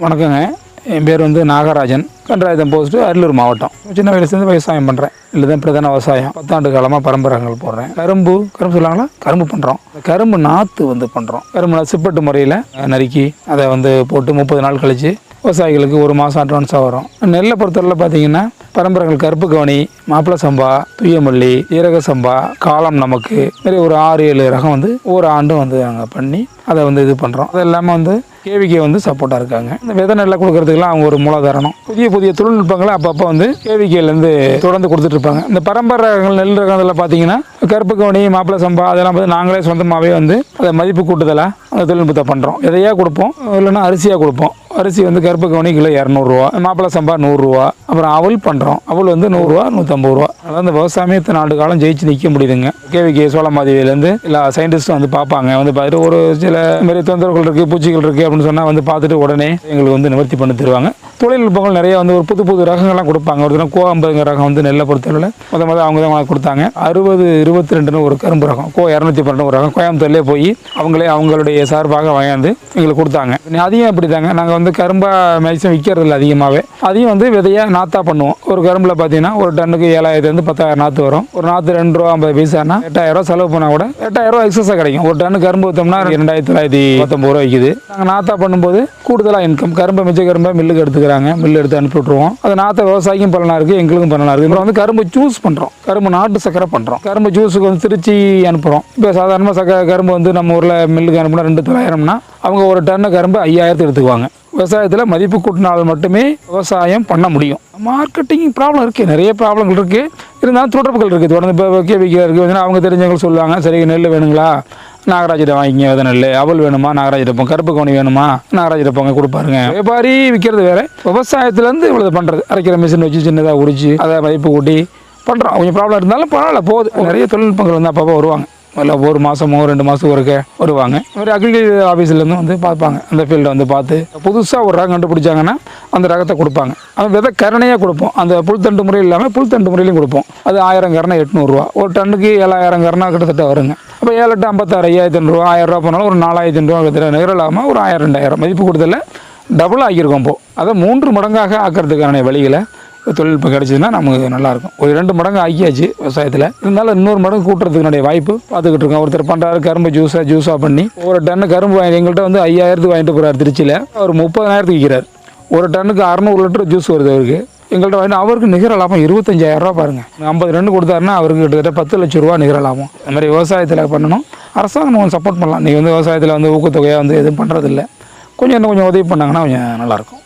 வணக்கங்க. என் பேர் நாகராஜன். கன்றாயுதம் போஸ்ட்டு, அரியலூர் மாவட்டம். சின்ன வயசுலேருந்து விவசாயம் பண்ணுறேன். இல்லை தான் பிரதான விவசாயம். 10 ஆண்டு காலமாக பரம்பரைகள் போடுறேன். கரும்பு சொல்லுவாங்களா, கரும்பு பண்ணுறோம். கரும்பு நாற்று பண்ணுறோம். கரும்பு சிப்பட்டு முறையில் நறுக்கி அதை போட்டு 30 நாள் கழித்து விவசாயிகளுக்கு 1 மாதம் அட்வான்ஸாக வரும். நெல்லை பொறுத்தவரை பார்த்தீங்கன்னா பரம்பரைகள் கருப்பு கவனி, மாப்பிள சம்பா, துய்யமல்லி, ஈரக சம்பா, காலம் நமக்கு மாதிரி ஒரு 6-7 ரகம் ஒவ்வொரு ஆண்டும் நாங்கள் பண்ணி அதை இது பண்ணுறோம். அது இல்லாமல் கேவிகே சப்போர்ட்டாக இருக்காங்க. இந்த விதை நெல்லை கொடுக்கறதுக்கெல்லாம் அவங்க ஒரு மூலதாரணம். புதிய தொழில்நுட்பங்களை அப்பப்போ கேவிகேலேருந்து தொடர்ந்து கொடுத்துட்டு இருப்பாங்க. இந்த பரம்பரை நெல் ரகத்தில் பார்த்தீங்கன்னா கருப்பு கவனி, மாப்பிள சம்பா அதெல்லாம் நாங்களே சொந்தமாகவே அதை மதிப்பு கூட்டுதலாக அந்த தொழில்நுட்பத்தை பண்ணுறோம். எதையாக கொடுப்போம், இல்லைன்னா அரிசியாக கொடுப்போம். அரிசி கருப்பு கவனி கிலோ 200 ரூபா, மாப்பிள சம்பா 100 ரூபா. அப்புறம் அவல் பண்ணுறோம். அவல் 100 ரூபா, 150 ரூபா. அதாவது அந்த விவசாயமே இத்தனை ஆண்டு காலம் ஜெயிச்சு நிற்க முடியுதுங்க. கேவிகே சோளமாதிவிலேருந்து எல்லா சயின்டிஸ்ட்டும் பார்ப்பாங்க. பார்த்துட்டு ஒரு சில மாதிரி தொந்தரவுகள் இருக்குது, பூச்சிகள் இருக்குது அப்படின்னு சொன்னால் பார்த்துட்டு உடனே எங்களுக்கு நிவர்த்தி பண்ணி தருவாங்க. தொழில்நுட்பங்கள் நிறைய ஒரு புது ரகங்கள்லாம் கொடுப்பாங்க. ஒரு தினம் கோ50 ரகம் நெல்லை பொறுத்தவரை முதல்ல அவங்க தான் கொடுத்தாங்க. 60-22 ஒரு கரும்பு ரகம், கோ 212 ஒரு ரகம் கோயம்புத்தூர்லேயே போய் அவங்களுடைய சார்பாக வாங்கி எங்களுக்கு கொடுத்தாங்க. அதையும் அப்படி தாங்க, நாங்கள் கரும்பா மேக்ஸிமம் விற்கிறதில்ல அதிகமாகவே. அதையும் விதையாக நாற்றா பண்ணுவோம். ஒரு கரும்பில் பார்த்தீங்கன்னா ஒரு டன்னுக்கு 7000 10,000 நாற்று வரும். ஒரு நாற்று 2 ரூபா 50 பைசானா 8000 ரூபா செலவு பண்ணால் கூட 8000 ரூபா எக்ஸஸாக கிடைக்கும். ஒரு டன்னு கரும்பு விற்றோம்னா 2919 ரூபா விற்கிது. நாங்கள் நாற்றா பண்ணும்போது கூடுதலாக இன்கம். கரும்பை மிச்ச கரும்பை மில்லுக்கு எடுத்துக்கிறாங்க, மில்லு எடுத்து அனுப்பி விட்ருவோம். அது நாற்ற விவசாயிக்கும் பலனாக இருக்குது, எங்களுக்கும் பலனாக இருக்குது. அப்புறம் கரும்பு ஜூஸ் பண்ணுறோம், கரும்பு நாட்டு சக்கரை பண்ணுறோம். கரும்பு ஜூஸுக்கு திருச்சி அனுப்புகிறோம். இப்போ சாதாரணமாக கரும்பு நம்ம ஊரில் மில்லுக்கு அனுப்புனா 2900னா அவங்க ஒரு டன்னு கரும்பு 5000 எடுத்துக்குவாங்க. விவசாயத்தில் மதிப்பு கூட்டினால் மட்டுமே விவசாயம் பண்ண முடியும். மார்க்கெட்டிங் ப்ராப்ளம் இருக்குது, நிறைய ப்ராப்ளங்கள் இருக்குது. இருந்தாலும் தொடர்புகள் இருக்குது. தொடர்ந்து இப்போ கேவிகே இருக்குது, அவங்க தெரிஞ்சவங்க சொல்லுவாங்க, சரி நெல் வேணுங்களா, நாகராஜிட்ட வாங்கிங்க. விதை நெல். அவல் வேணுமா, நாகராஜிட்ட போங்க. கருப்பு கவனி வேணுமா, நாகராஜிட்ட போங்க, கொடுப்பாருங்க. வியாபாரி விற்கிறது வேறு, விவசாயத்துலேருந்து இவ்வளோ பண்ணுறது. அரைக்கிற மிஷின் வச்சு சின்னதாக உரிச்சு அதை மதிப்பு கூட்டி பண்ணுறோம். கொஞ்சம் ப்ராப்ளம் இருந்தாலும் பரவாயில்ல, போகுது. நிறைய தொழில்நுட்பங்கள் அப்பப்போ வருவாங்க. இல்லை 1 மாதமோ 2 மாதத்துக்கு ஒருக்க வருவாங்க. ஒரு அக்ரிகல்ச்சர் ஆஃபீஸ்லேருந்து பார்ப்பாங்க. அந்த ஃபீல்டை பார்த்து புதுசாக ஒரு ரகம் கண்டுபிடிச்சாங்கன்னா அந்த ரகத்தை கொடுப்பாங்க. அது விதை கரணையாக கொடுப்போம். அந்த புல்தண்டு முறை இல்லாமல் புல்தண்டு முறையிலையும் கொடுப்போம். அது 1000 கரணை 800 ரூபா. ஒரு டன்னுக்கு 7000 கரணை கிட்டத்தட்ட வருங்க. அப்போ 7 8 56 5000 ரூபா. 1000 ரூபா போனாலும் ஒரு 4000 ரூபா கிட்ட நிகரலாமல் ஒரு 1000 2000 மதிப்பு கொடுத்தல டபுள் ஆகியிருக்கோம். அதை 3 மடங்காக ஆக்கிறதுக்கான வழிகளை தொழில்நுட்பம் கிடைச்சதுன்னா நமக்கு நல்லாயிருக்கும். ஒரு 2 மடங்கு ஆக்கியாச்சு விவசாயத்தில். இருந்தாலும் இன்னொரு மடங்கு கூட்டுறதுக்குடைய வாய்ப்பு பார்த்துக்கிட்டு இருக்கோம். ஒருத்தர் பண்ணுறாரு கரும்பு ஜூஸாக பண்ணி ஒரு டன்னு கரும்பு எங்கள்கிட்ட 5000 வாங்கிட்டு போகிறார். திருச்சியில் அவர் 30,000 விற்கிறார். ஒரு டன்னுக்கு 600 லிட்டர் ஜூஸ் வருது அவருக்கு. எங்கள்கிட்ட வாங்கிட்டு அவருக்கு நிகர லாபம் 25,000 ரூபா பாருங்கள். 50 ரன் கொடுத்தாருன்னா அவருக்கு கிட்டத்தட்ட 10 லட்சம் ரூபா நிகர லாபம். அந்த மாதிரி விவசாயத்தில் பண்ணணும். அரசாங்கம் நம்ம சப்போர்ட் பண்ணலாம். நீங்கள் விவசாயத்தில் ஊக்கத்தொகையாக எதுவும் பண்ணுறதில்ல. இன்னும் கொஞ்சம் உதவி பண்ணாங்கன்னா கொஞ்சம் நல்லாயிருக்கும்.